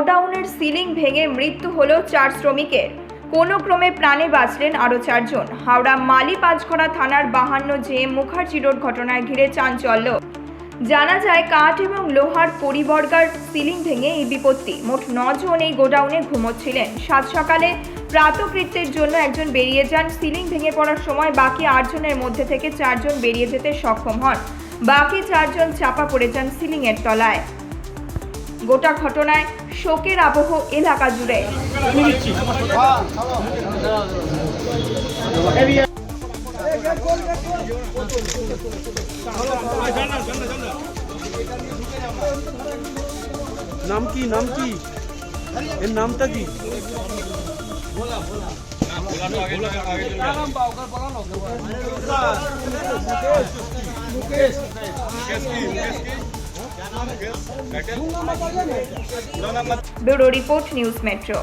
গোডাউনের ceiling ভেঙে মৃত্যু হলো 4 শ্রমিকের। কোনো ক্রমে প্রাণে বাঁচলেন আরও 4 জন। হাওড়া মালি পাঁচঘড়া থানার 52 JM মুখার্জি রোড ঘটনায় ঘিরে চাঞ্চল্য। জানা যায় কাঠ এবং লোহার পরিবর্গার সিলিং ভেঙে এই বিপত্তি। মোট 9 জন এই গোডাউনে ঘুমোচ্ছিলেন। সাত সকালে প্রাতকৃত্যের জন্য একজন বেরিয়ে যান। সিলিং ভেঙে পড়ার সময় বাকি 8 জনের মধ্যে থেকে 4 জন বেরিয়ে যেতে সক্ষম হন। বাকি 4 জন চাপা পড়ে যান সিলিংয়ের তলায়। গোটা ঘটনায় শোকের আবহ এলাকা জুড়ে। নাম কি এর নামটা কি? Bureau report, news metro.